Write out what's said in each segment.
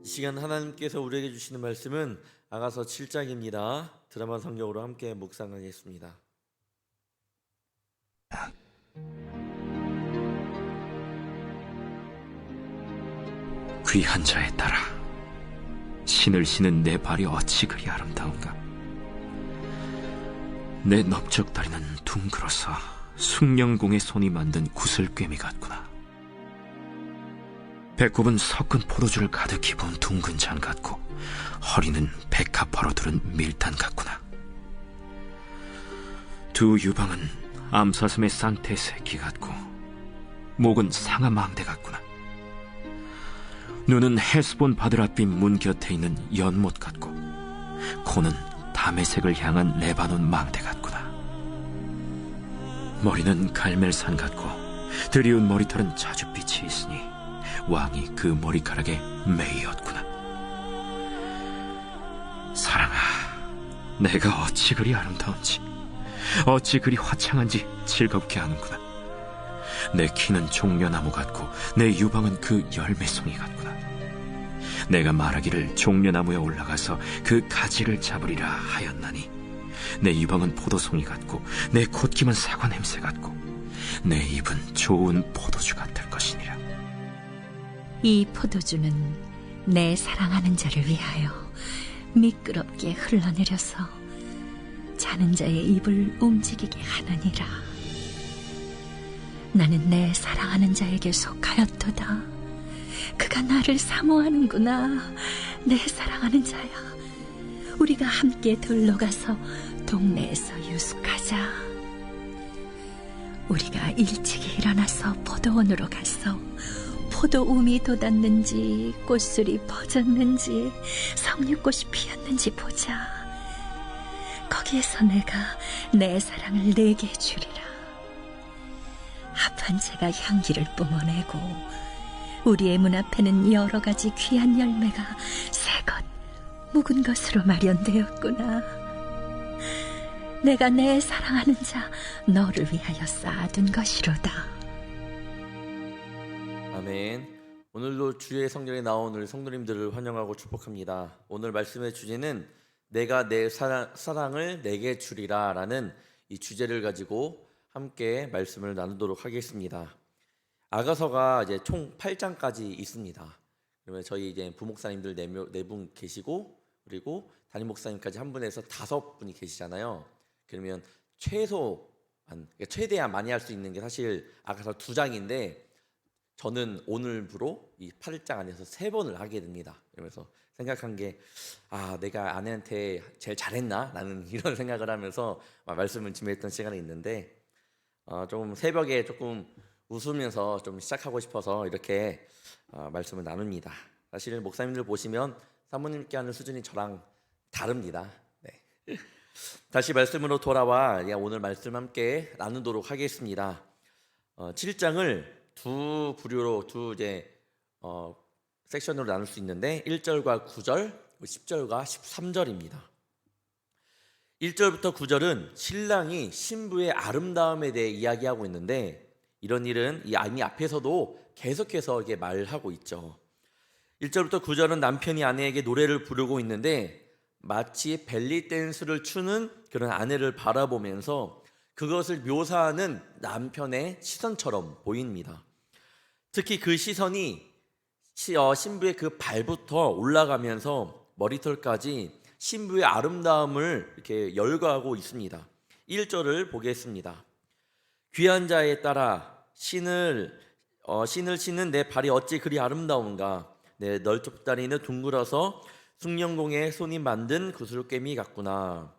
이 시간 하나님께서 우리에게 주시는 말씀은 아가서 7장입니다. 드라마 성경으로 함께 묵상하겠습니다. 귀한 자에 따라 신을 신은 내 발이 어찌 그리 아름다운가. 내 넓적다리는 둥글어서 숭령공의 손이 만든 구슬꿰미 같구나. 배꼽은 섞은 포도주를 가득히 부은 둥근 잔 같고, 허리는 백합화로 두른 밀단 같구나. 두 유방은 암사슴의 쌍태 새끼 같고, 목은 상아망대 같구나. 눈은 헤스본 바드랏빛 문 곁에 있는 연못 같고, 코는 다메색을 향한 레바논 망대 같구나. 머리는 갈멜산 같고, 드리운 머리털은 자줏빛이 있으니 왕이 그 머리카락에 매이었구나. 사랑아, 내가 어찌 그리 아름다운지, 어찌 그리 화창한지 즐겁게 하는구나. 내 키는 종려나무 같고, 내 유방은 그 열매송이 같구나. 내가 말하기를 종려나무에 올라가서 그 가지를 잡으리라 하였나니, 내 유방은 포도송이 같고, 내 콧김은 사과 냄새 같고, 내 입은 좋은 포도주 같을 것이니라. 이 포도주는 내 사랑하는 자를 위하여 미끄럽게 흘러내려서 자는 자의 입을 움직이게 하느니라. 나는 내 사랑하는 자에게 속하였도다. 그가 나를 사모하는구나. 내 사랑하는 자야, 우리가 함께 들러 가서 동네에서 유숙하자. 우리가 일찍이 일어나서 포도원으로 가서 포도움이 돋았는지, 꽃술이 퍼졌는지, 석류꽃이 피었는지 보자. 거기에서 내가 내 사랑을 내게 주리라. 합한 채가 향기를 뿜어내고, 우리의 문 앞에는 여러 가지 귀한 열매가 새것 묵은 것으로 마련되었구나. 내가 내 사랑하는 자 너를 위하여 쌓아둔 것이로다. 아멘. 오늘도 주의 성경에 나온 우리 성도님들을 환영하고 축복합니다. 오늘 말씀의 주제는 내가 내 사랑을 내게 주리라 라는 이 주제를 가지고 함께 말씀을 나누도록 하겠습니다. 아가서가 이제 총 8장까지 있습니다. 그러면 저희 이제 부목사님들 4분 계시고, 그리고 담임 목사님까지 한 분에서 5분이 계시잖아요. 그러면 최대한 많이 할 수 있는 게 사실 아가서 2장인데, 저는 오늘부로 이 8장 안에서 3번을 하게 됩니다. 그러면서 생각한 게, 내가 아내한테 제일 잘했나? 라는 이런 생각을 하면서 말씀을 준비했던 시간이 있는데, 좀 새벽에 조금 웃으면서 좀 시작하고 싶어서 이렇게 말씀을 나눕니다. 사실 목사님들 보시면 사모님께 하는 수준이 저랑 다릅니다. 네. 다시 말씀으로 돌아와 오늘 말씀 함께 나누도록 하겠습니다. 7장을 두 부류로 섹션으로 나눌 수 있는데 1절과 9절, 10절과 13절입니다. 1절부터 9절은 신랑이 신부의 아름다움에 대해 이야기하고 있는데, 이런 일은 이미 앞에서도 계속해서 이게 말하고 있죠. 1절부터 9절은 남편이 아내에게 노래를 부르고 있는데, 마치 벨리 댄스를 추는 그런 아내를 바라보면서 그것을 묘사하는 남편의 시선처럼 보입니다. 특히 그 시선이 신부의 그 발부터 올라가면서 머리털까지 신부의 아름다움을 이렇게 열거하고 있습니다. 1절을 보겠습니다. 귀한 자에 따라 신을 신는 내 발이 어찌 그리 아름다운가. 내 널쩍다리는 둥글어서 숭령공의 손이 만든 구슬꿰미 같구나.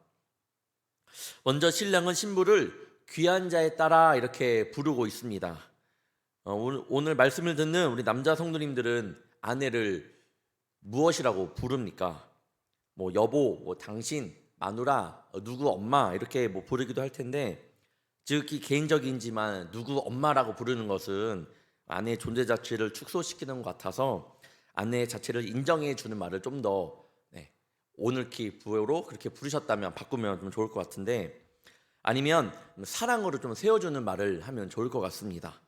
먼저 신랑은 신부를 귀한 자에 따라 이렇게 부르고 있습니다. 오늘 말씀을 듣는 우리 남자 성도님들은 아내를 무엇이라고 부릅니까? 여보, 당신, 마누라, 누구 엄마 이렇게 부르기도 할 텐데, 지극히 개인적이지만 누구 엄마라고 부르는 것은 아내의 존재 자체를 축소시키는 것 같아서 아내의 자체를 인정해 주는 말을 좀 더 오늘키 부호로 그렇게 부르셨다면 바꾸면 좀 좋을 것 같은데, 아니면 사랑으로 좀 세워주는 말을 하면 좋을 것 같습니다.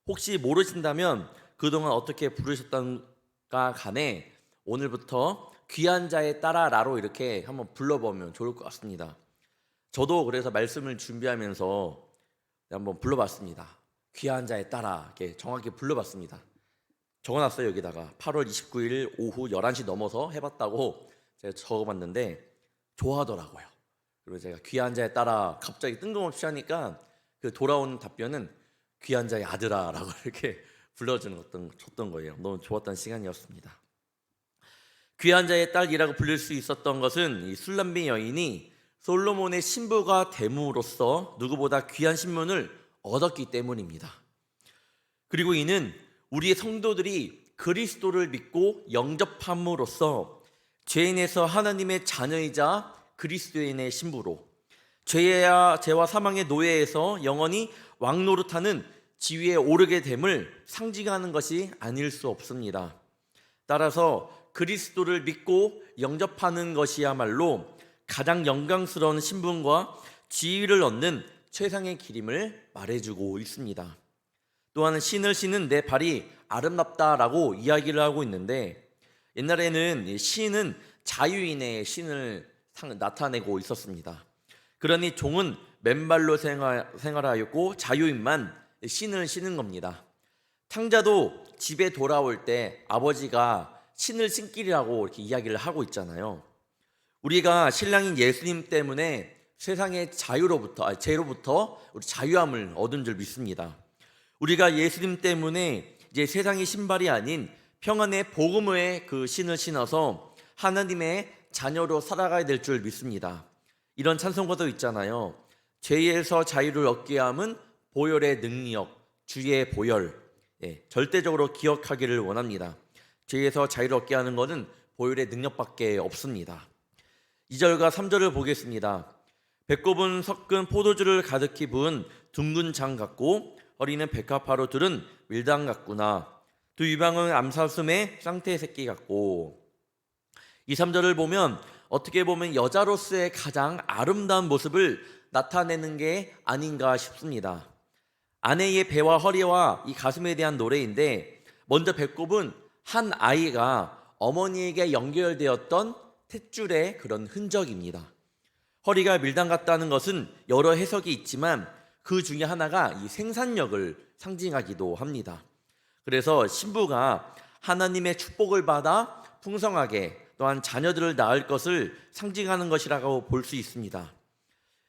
혹시 모르신다면 그동안 어떻게 부르셨던가 간에 오늘부터 귀한 자의 딸아라로 이렇게 한번 불러보면 좋을 것 같습니다. 저도 그래서 말씀을 준비하면서 한번 불러봤습니다. 귀한 자의 딸아, 이렇게 정확히 불러봤습니다. 적어놨어요. 여기다가 8월 29일 오후 11시 넘어서 해봤다고 제가 적어봤는데 좋아하더라고요. 그리고 제가 귀한 자의 딸아 갑자기 뜬금없이 하니까 그 돌아온 답변은 귀한 자의 아들아라고 이렇게 줬던 거예요. 너무 좋았던 시간이었습니다. 귀한 자의 딸이라고 불릴 수 있었던 것은 이 술람비 여인이 솔로몬의 신부가 됨으로써 누구보다 귀한 신분을 얻었기 때문입니다. 그리고 이는 우리의 성도들이 그리스도를 믿고 영접함으로써 죄인에서 하나님의 자녀이자 그리스도인의 신부로 죄와 사망의 노예에서 영원히 왕노릇하는 지위에 오르게 됨을 상징하는 것이 아닐 수 없습니다. 따라서 그리스도를 믿고 영접하는 것이야말로 가장 영광스러운 신분과 지위를 얻는 최상의 길임을 말해주고 있습니다. 또한 신을 신은 내 발이 아름답다라고 이야기를 하고 있는데, 옛날에는 신은 자유인의 신을 나타내고 있었습니다. 그러니 종은 맨발로 생활하였고 자유인만 신을 신은 겁니다. 탕자도 집에 돌아올 때 아버지가 신을 신기라고 이렇게 이야기를 하고 있잖아요. 우리가 신랑인 예수님 때문에 세상의 죄로부터 우리 자유함을 얻은 줄 믿습니다. 우리가 예수님 때문에 이제 세상의 신발이 아닌 평안의 복음의 그 신을 신어서 하나님의 자녀로 살아가야 될 줄 믿습니다. 이런 찬송가도 있잖아요. 죄에서 자유를 얻게 함은 보혈의 능력, 주의 보혈. 절대적으로 기억하기를 원합니다. 죄에서 자유를 얻게 하는 것은 보혈의 능력밖에 없습니다. 2절과 3절을 보겠습니다. 배꼽은 섞은 포도주를 가득히 부은 둥근 장 같고 허리는 백합화로 두른 밀당 같구나. 두 유방은 암사슴의 쌍태 새끼 같고. 2, 3절을 보면 어떻게 보면 여자로서의 가장 아름다운 모습을 나타내는 게 아닌가 싶습니다. 아내의 배와 허리와 이 가슴에 대한 노래인데, 먼저 배꼽은 한 아이가 어머니에게 연결되었던 탯줄의 그런 흔적입니다. 허리가 밀당 같다는 것은 여러 해석이 있지만 그 중에 하나가 이 생산력을 상징하기도 합니다. 그래서 신부가 하나님의 축복을 받아 풍성하게 또한 자녀들을 낳을 것을 상징하는 것이라고 볼 수 있습니다.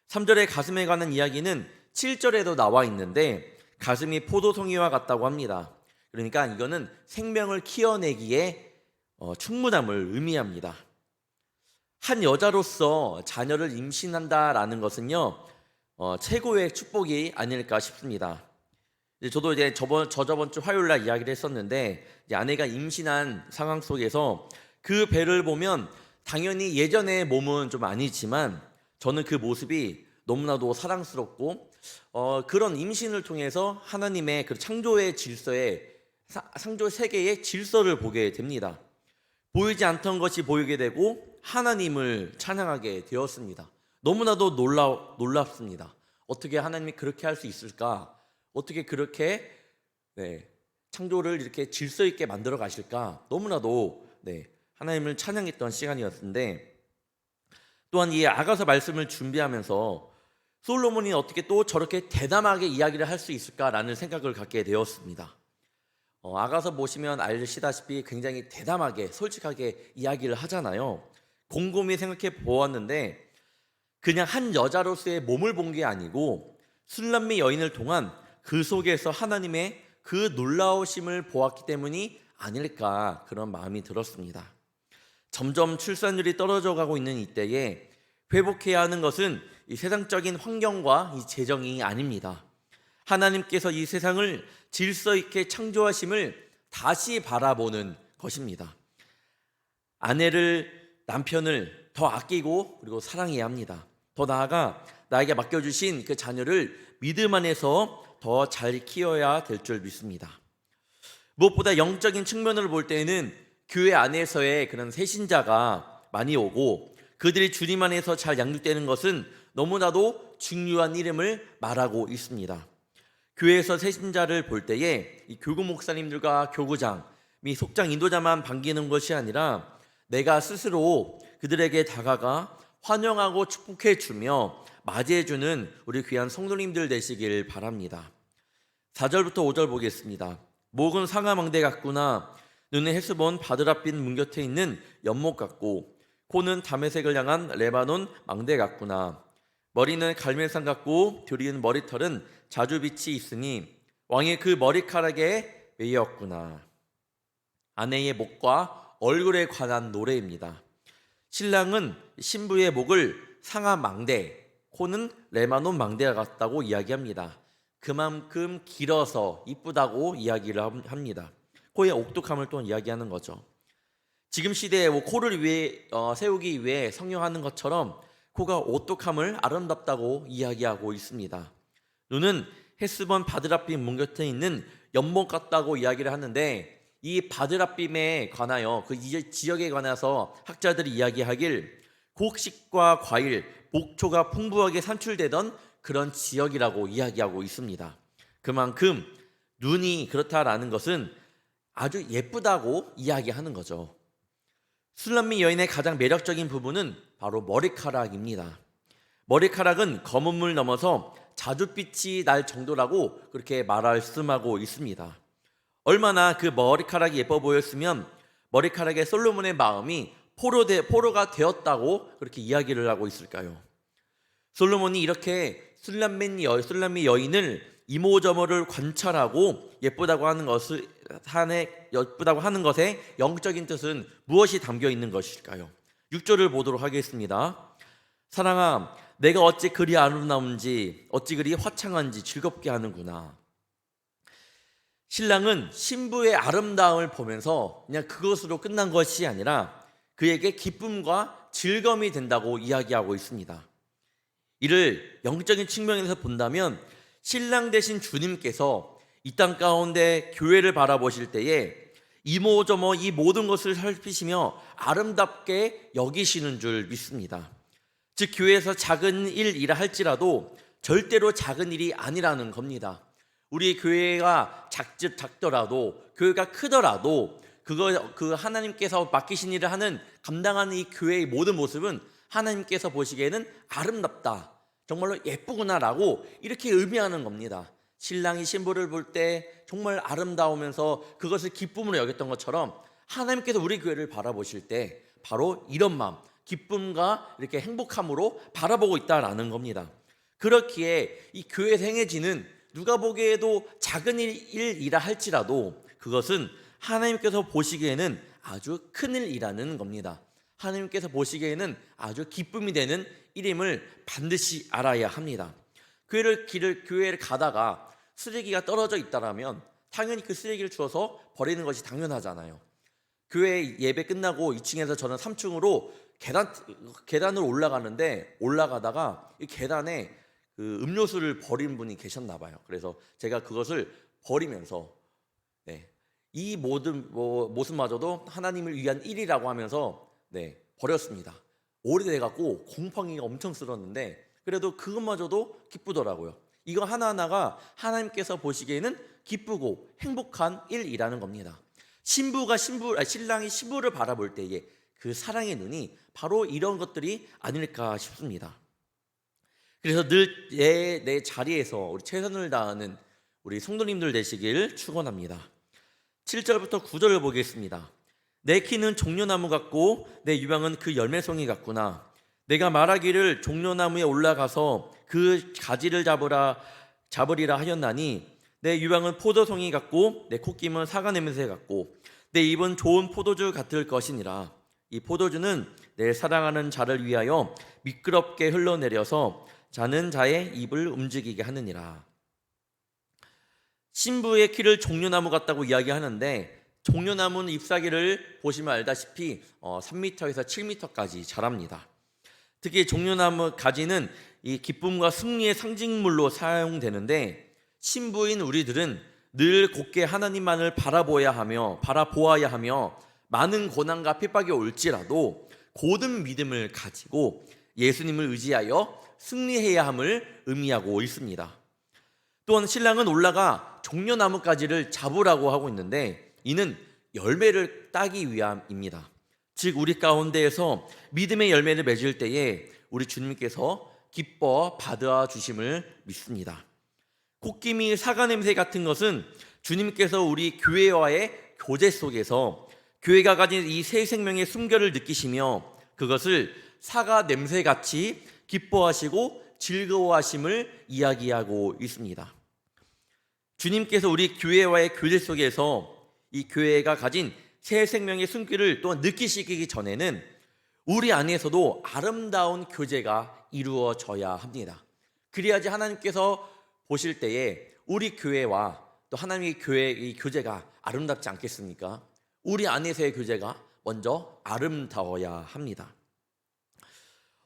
3절의 가슴에 관한 이야기는 7절에도 나와 있는데 가슴이 포도송이와 같다고 합니다. 그러니까 이거는 생명을 키워내기에 충분함을 의미합니다. 한 여자로서 자녀를 임신한다라는 것은요, 최고의 축복이 아닐까 싶습니다. 저도 이제 저번 주 화요일 날 이야기를 했었는데, 이제 아내가 임신한 상황 속에서 그 배를 보면 당연히 예전의 몸은 좀 아니지만 저는 그 모습이 너무나도 사랑스럽고 그런 임신을 통해서 하나님의 그 창조의 창조 세계의 질서를 보게 됩니다. 보이지 않던 것이 보이게 되고 하나님을 찬양하게 되었습니다. 너무나도 놀랍습니다. 어떻게 하나님이 그렇게 할 수 있을까? 어떻게 그렇게 창조를 이렇게 질서 있게 만들어 가실까? 너무나도 하나님을 찬양했던 시간이었는데, 또한 이 아가서 말씀을 준비하면서 솔로몬이 어떻게 또 저렇게 대담하게 이야기를 할 수 있을까라는 생각을 갖게 되었습니다. 아가서 보시면 아시다시피 굉장히 대담하게 솔직하게 이야기를 하잖아요. 곰곰이 생각해 보았는데 그냥 한 여자로서의 몸을 본 게 아니고 술람미 여인을 통한 그 속에서 하나님의 그 놀라우심을 보았기 때문이 아닐까, 그런 마음이 들었습니다. 점점 출산율이 떨어져 가고 있는 이때에 회복해야 하는 것은 이 세상적인 환경과 이 재정이 아닙니다. 하나님께서 이 세상을 질서 있게 창조하심을 다시 바라보는 것입니다. 남편을 더 아끼고 그리고 사랑해야 합니다. 더 나아가 나에게 맡겨주신 그 자녀를 믿음 안에서 더 잘 키워야 될 줄 믿습니다. 무엇보다 영적인 측면을 볼 때에는 교회 안에서의 그런 새신자가 많이 오고 그들이 주님 안에서 잘 양육되는 것은 너무나도 중요한 이름을 말하고 있습니다. 교회에서 새신자를 볼 때에 이 교구 목사님들과 교구장, 속장 인도자만 반기는 것이 아니라 내가 스스로 그들에게 다가가 환영하고 축복해 주며 맞이해 주는 우리 귀한 성도님들 되시길 바랍니다. 4절부터 5절 보겠습니다. 목은 상아망대 같구나. 눈은 헤스본 바드라빛 문 곁에 있는 연못 같고 코는 다메섹을 향한 레바논 망대 같구나. 머리는 갈멜산 같고 드리운 머리털은 자주빛이 있으니 왕의 그 머리카락에 매였구나. 아내의 목과 얼굴에 관한 노래입니다. 신랑은 신부의 목을 상아 망대, 코는 레바논 망대와 같다고 이야기합니다. 그만큼 길어서 이쁘다고 이야기를 합니다. 코의 옥독함을 또 이야기하는 거죠. 지금 시대에 코를 세우기 위해 성형하는 것처럼 코가 오똑함을 아름답다고 이야기하고 있습니다. 눈은 헤스본 바드라빔 문 곁에 있는 연못 같다고 이야기를 하는데 이 바드라빔에 관하여 그 지역에 관해서 학자들이 이야기하길 곡식과 과일, 목초가 풍부하게 산출되던 그런 지역이라고 이야기하고 있습니다. 그만큼 눈이 그렇다라는 것은 아주 예쁘다고 이야기하는 거죠. 술람미 여인의 가장 매력적인 부분은 바로 머리카락입니다. 머리카락은 검은 물 넘어서 자줏빛이 날 정도라고 그렇게 말씀하고 있습니다. 얼마나 그 머리카락이 예뻐 보였으면 머리카락에 솔로몬의 마음이 포로가 되었다고 그렇게 이야기를 하고 있을까요? 솔로몬이 이렇게 술람미 여인을 이모저모를 관찰하고 예쁘다고 하는 것의 영적인 뜻은 무엇이 담겨 있는 것일까요? 6절을 보도록 하겠습니다. 사랑아, 내가 어찌 그리 아름다운지 어찌 그리 화창한지 즐겁게 하는구나. 신랑은 신부의 아름다움을 보면서 그냥 그것으로 끝난 것이 아니라 그에게 기쁨과 즐거움이 된다고 이야기하고 있습니다. 이를 영적인 측면에서 본다면 신랑 되신 주님께서 이 땅 가운데 교회를 바라보실 때에 이모저모 이 모든 것을 살피시며 아름답게 여기시는 줄 믿습니다. 즉 교회에서 작은 일이라 할지라도 절대로 작은 일이 아니라는 겁니다. 우리 교회가 작더라도 교회가 크더라도 그 하나님께서 맡기신 일을 감당하는 이 교회의 모든 모습은 하나님께서 보시기에는 아름답다, 정말로 예쁘구나라고 이렇게 의미하는 겁니다. 신랑이 신부를 볼 때 정말 아름다우면서 그것을 기쁨으로 여겼던 것처럼 하나님께서 우리 교회를 바라보실 때 바로 이런 마음, 기쁨과 이렇게 행복함으로 바라보고 있다라는 겁니다. 그렇기에 이 교회에서 행해지는 누가 보기에도 작은 일이라 할지라도 그것은 하나님께서 보시기에는 아주 큰 일이라는 겁니다. 하나님께서 보시기에는 아주 기쁨이 되는 일임을 반드시 알아야 합니다. 교회를 가다가 쓰레기가 떨어져 있다라면 당연히 그 쓰레기를 주워서 버리는 것이 당연하잖아요. 교회 예배 끝나고 2층에서 저는 3층으로 계단을 올라가다가 이 계단에 그 음료수를 버린 분이 계셨나 봐요. 그래서 제가 그것을 버리면서 이 모든 모습마저도 하나님을 위한 일이라고 하면서 버렸습니다. 오래돼갖고 공팡이가 엄청 쓸었는데 그래도 그것마저도 기쁘더라고요. 이거 하나하나가 하나님께서 보시기에는 기쁘고 행복한 일이라는 겁니다. 신랑이 신부를 바라볼 때에 그 사랑의 눈이 바로 이런 것들이 아닐까 싶습니다. 그래서 늘 내 자리에서 우리 최선을 다하는 우리 성도님들 되시길 축원합니다. 7절부터 9절을 보겠습니다. 내 키는 종려나무 같고 내 유방은 그 열매송이 같구나. 내가 말하기를 종려나무에 올라가서 그 가지를 잡으리라 하였나니 내 유방은 포도송이 같고 내 콧김은 사과 냄새 같고 내 입은 좋은 포도주 같을 것이니라. 이 포도주는 내 사랑하는 자를 위하여 미끄럽게 흘러내려서 자는 자의 입을 움직이게 하느니라. 신부의 키를 종려나무 같다고 이야기하는데 종려나무는 잎사귀를 보시면 알다시피 3m에서 7m까지 자랍니다. 특히 종려나무 가지는 이 기쁨과 승리의 상징물로 사용되는데 신부인 우리들은 늘 곧게 하나님만을 바라보아야 하며 많은 고난과 핍박이 올지라도 고든 믿음을 가지고 예수님을 의지하여 승리해야 함을 의미하고 있습니다. 또한 신랑은 올라가 종려나무가지를 잡으라고 하고 있는데 이는 열매를 따기 위함입니다. 즉 우리 가운데에서 믿음의 열매를 맺을 때에 우리 주님께서 기뻐 받아 주심을 믿습니다. 콧김이 사과 냄새 같은 것은 주님께서 우리 교회와의 교제 속에서 교회가 가진 이 새 생명의 순결을 느끼시며 그것을 사과 냄새같이 기뻐하시고 즐거워하심을 이야기하고 있습니다. 주님께서 우리 교회와의 교제 속에서 이 교회가 가진 새 생명의 순결을 또한 느끼시기 전에는 우리 안에서도 아름다운 교제가 이루어져야 합니다. 그래야지 하나님께서 보실 때에 우리 교회와 또 하나님의 교회의 교제가 아름답지 않겠습니까? 우리 안에서의 교제가 먼저 아름다워야 합니다.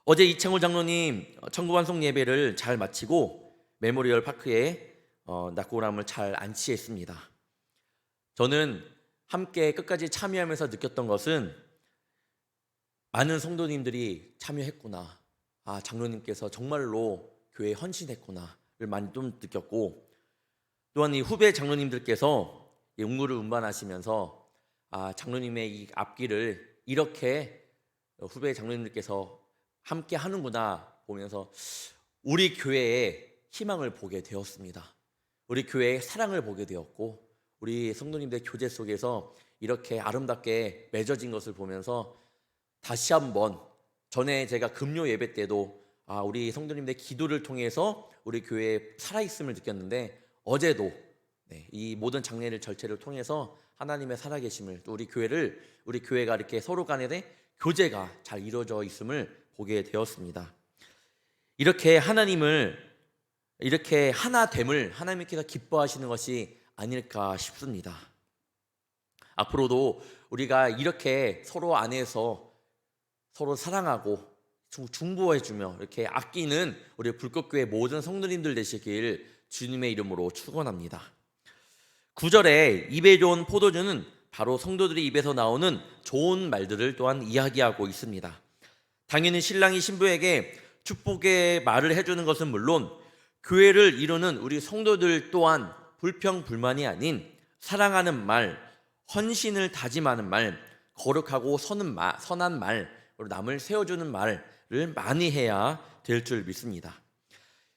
어제 이창호 장로님 청구환송 예배를 잘 마치고 메모리얼 파크에 낙고람을 잘 안치했습니다. 저는 함께 끝까지 참여하면서 느꼈던 것은 많은 성도님들이 참여했구나, 장로님께서 정말로 교회에 헌신했구나를 많이 좀 느꼈고, 또한 이 후배 장로님들께서 음구를 운반하시면서 장로님의 이 앞길을 이렇게 후배 장로님들께서 함께 하는구나 보면서 우리 교회의 희망을 보게 되었습니다. 우리 교회의 사랑을 보게 되었고, 우리 성도님들의 교제 속에서 이렇게 아름답게 맺어진 것을 보면서 다시 한번, 전에 제가 금요 예배 때도 우리 성도님들의 기도를 통해서 우리 교회에 살아있음을 느꼈는데, 어제도 이 모든 장례를 절체를 통해서 하나님의 살아계심을, 또 우리 교회가 이렇게 서로 간의 교제가 잘 이루어져 있음을 보게 되었습니다. 이렇게 이렇게 하나됨을 하나님께서 기뻐하시는 것이 아닐까 싶습니다. 앞으로도 우리가 이렇게 서로 안에서 서로 사랑하고 중보해주며 이렇게 아끼는 우리 불꽃교회 모든 성도님들 되시길 주님의 이름으로 축원합니다. 9절에 입에 좋은 포도주는 바로 성도들의 입에서 나오는 좋은 말들을 또한 이야기하고 있습니다. 당연히 신랑이 신부에게 축복의 말을 해주는 것은 물론 교회를 이루는 우리 성도들 또한 불평불만이 아닌 사랑하는 말, 헌신을 다짐하는 말, 거룩하고 선한 말, 남을 세워주는 말을 많이 해야 될 줄 믿습니다.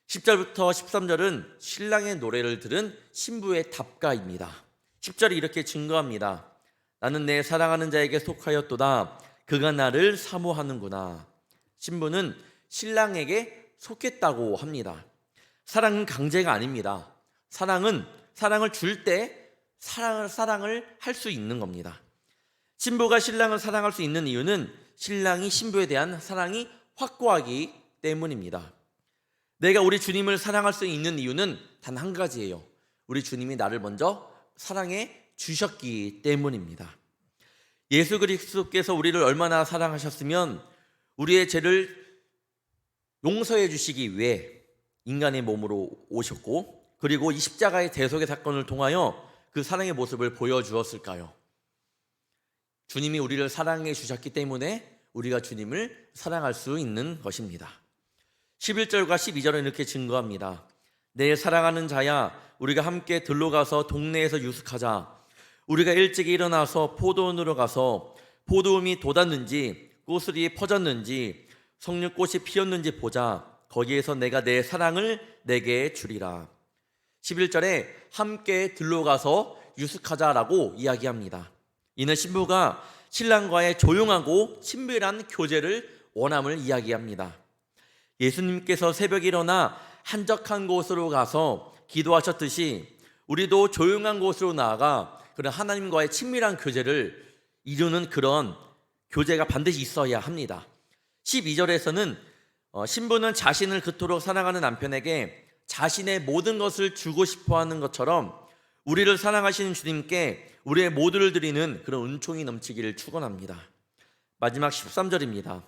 10절부터 13절은 신랑의 노래를 들은 신부의 답가입니다. 10절이 이렇게 증거합니다. 나는 내 사랑하는 자에게 속하였도다. 그가 나를 사모하는구나. 신부는 신랑에게 속했다고 합니다. 사랑은 강제가 아닙니다. 사랑을 줄 때 사랑을 할 수 있는 겁니다. 신부가 신랑을 사랑할 수 있는 이유는 신랑이 신부에 대한 사랑이 확고하기 때문입니다. 내가 우리 주님을 사랑할 수 있는 이유는 단 한 가지예요. 우리 주님이 나를 먼저 사랑해 주셨기 때문입니다. 예수 그리스도께서 우리를 얼마나 사랑하셨으면 우리의 죄를 용서해 주시기 위해 인간의 몸으로 오셨고, 그리고 이 십자가의 대속의 사건을 통하여 그 사랑의 모습을 보여주었을까요? 주님이 우리를 사랑해 주셨기 때문에 우리가 주님을 사랑할 수 있는 것입니다. 11절과 12절은 이렇게 증거합니다. 내 사랑하는 자야, 우리가 함께 들러가서 동네에서 유숙하자. 우리가 일찍 일어나서 포도원으로 가서 포도음이 돋았는지 꽃이 퍼졌는지 석류꽃이 피었는지 보자. 거기에서 내가 내 사랑을 내게 주리라. 11절에 함께 들러가서 유숙하자라고 이야기합니다. 이는 신부가 신랑과의 조용하고 친밀한 교제를 원함을 이야기합니다. 예수님께서 새벽에 일어나 한적한 곳으로 가서 기도하셨듯이 우리도 조용한 곳으로 나아가 그런 하나님과의 친밀한 교제를 이루는 그런 교제가 반드시 있어야 합니다. 12절에서는 신부는 자신을 그토록 사랑하는 남편에게 자신의 모든 것을 주고 싶어하는 것처럼 우리를 사랑하시는 주님께 우리의 모두를 드리는 그런 은총이 넘치기를 축원합니다. 마지막 13절입니다.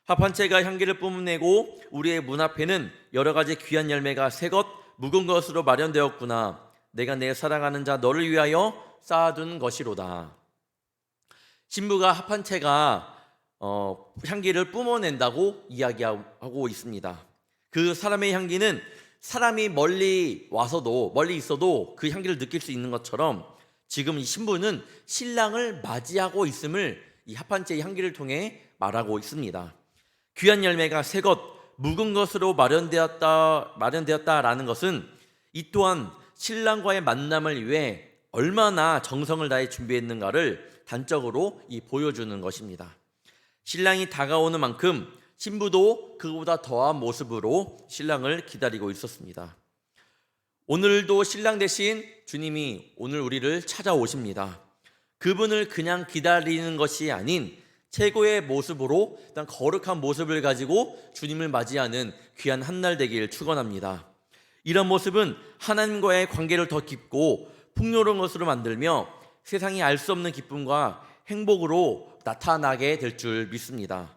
합 한 채가 향기를 뿜어내고 우리의 문 앞에는 여러 가지 귀한 열매가 새것 묵은 것으로 마련되었구나. 내가 내 사랑하는 자 너를 위하여 쌓아둔 것이로다. 신부가 합 한 채가 향기를 뿜어낸다고 이야기하고 있습니다. 그 사람의 향기는 사람이 멀리 있어도 그 향기를 느낄 수 있는 것처럼 지금 이 신부는 신랑을 맞이하고 있음을 이 합판제의 향기를 통해 말하고 있습니다. 귀한 열매가 새것 묵은 것으로 마련되었다라는 것은 이 또한 신랑과의 만남을 위해 얼마나 정성을 다해 준비했는가를 단적으로 보여주는 것입니다. 신랑이 다가오는 만큼 신부도 그보다 더한 모습으로 신랑을 기다리고 있었습니다. 오늘도 신랑 대신 주님이 오늘 우리를 찾아오십니다. 그분을 그냥 기다리는 것이 아닌 최고의 모습으로 거룩한 모습을 가지고 주님을 맞이하는 귀한 한날 되길 축원합니다. 이런 모습은 하나님과의 관계를 더 깊고 풍요로운 것으로 만들며 세상이 알 수 없는 기쁨과 행복으로 나타나게 될 줄 믿습니다.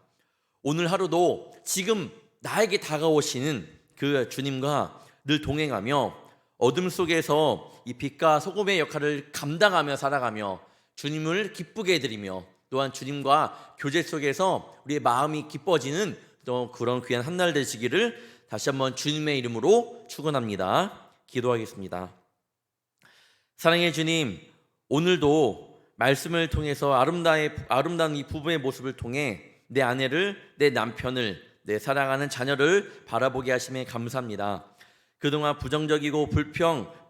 오늘 하루도 지금 나에게 다가오시는 그 주님과 늘 동행하며 어둠 속에서 이 빛과 소금의 역할을 감당하며 살아가며 주님을 기쁘게 해드리며 또한 주님과 교제 속에서 우리의 마음이 기뻐지는 또 그런 귀한 한날 되시기를 다시 한번 주님의 이름으로 축원합니다. 기도하겠습니다. 사랑의 주님, 오늘도 말씀을 통해서 아름다운 이 부부의 모습을 통해 내 아내를, 내 남편을, 내 사랑하는 자녀를 바라보게 하심에 감사합니다. 그동안 부정적이고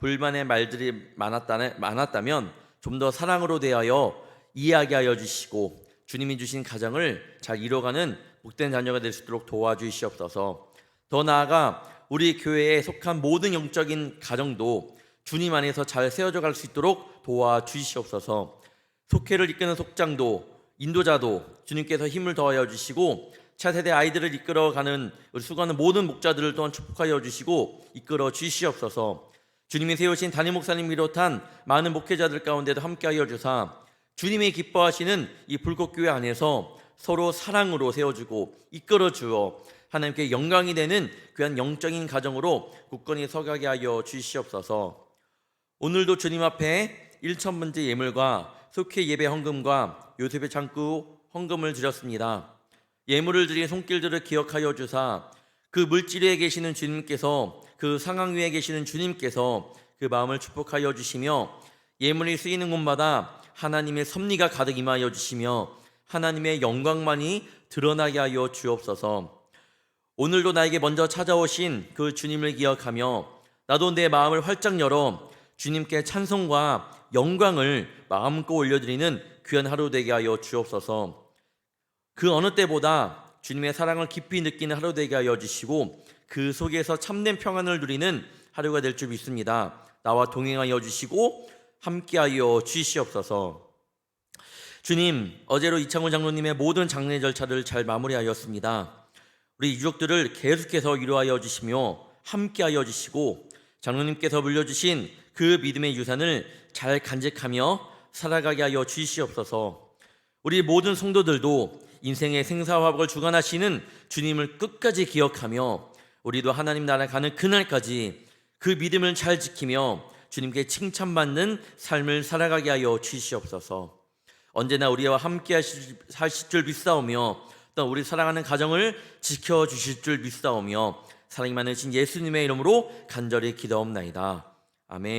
불만의 말들이 많았다면 좀 더 사랑으로 대하여 이야기하여 주시고 주님이 주신 가정을 잘 이뤄가는 복된 자녀가 될 수 있도록 도와주시옵소서. 더 나아가 우리 교회에 속한 모든 영적인 가정도 주님 안에서 잘 세워져 갈 수 있도록 도와주시옵소서. 속회를 이끄는 속장도 인도자도 주님께서 힘을 더하여 주시고 차세대 아이들을 이끌어가는 수고하는 모든 목자들을 또한 축복하여 주시고 이끌어 주시옵소서. 주님이 세우신 담임 목사님 비롯한 많은 목회자들 가운데도 함께하여 주사 주님이 기뻐하시는 이 불꽃교회 안에서 서로 사랑으로 세워주고 이끌어 주어 하나님께 영광이 되는 귀한 영적인 가정으로 굳건히 서가게 하여 주시옵소서. 오늘도 주님 앞에 1,000번째 예물과 속회 예배 헌금과 요셉의 창구 헌금을 드렸습니다. 예물을 드린 손길들을 기억하여 주사 그 물질 위에 계시는 주님께서 그 상황 위에 계시는 주님께서 그 마음을 축복하여 주시며 예물이 쓰이는 곳마다 하나님의 섭리가 가득 임하여 주시며 하나님의 영광만이 드러나게 하여 주옵소서. 오늘도 나에게 먼저 찾아오신 그 주님을 기억하며 나도 내 마음을 활짝 열어 주님께 찬송과 영광을 마음껏 올려드리는 귀한 하루 되게 하여 주옵소서. 그 어느 때보다 주님의 사랑을 깊이 느끼는 하루 되게 하여 주시고 그 속에서 참된 평안을 누리는 하루가 될 줄 믿습니다. 나와 동행하여 주시고 함께하여 주시옵소서. 주님, 어제로 이창훈 장로님의 모든 장례 절차를 잘 마무리하였습니다. 우리 유족들을 계속해서 위로하여 주시며 함께하여 주시고 장로님께서 물려주신 그 믿음의 유산을 잘 간직하며 살아가게 하여 주시옵소서. 우리 모든 성도들도 인생의 생사화복을 주관하시는 주님을 끝까지 기억하며 우리도 하나님 나라 가는 그날까지 그 믿음을 잘 지키며 주님께 칭찬받는 삶을 살아가게 하여 주시옵소서. 언제나 우리와 함께 하실 줄 믿사오며 또 우리 사랑하는 가정을 지켜주실 줄 믿사오며 사랑이 많으신 예수님의 이름으로 간절히 기도옵나이다. 아멘.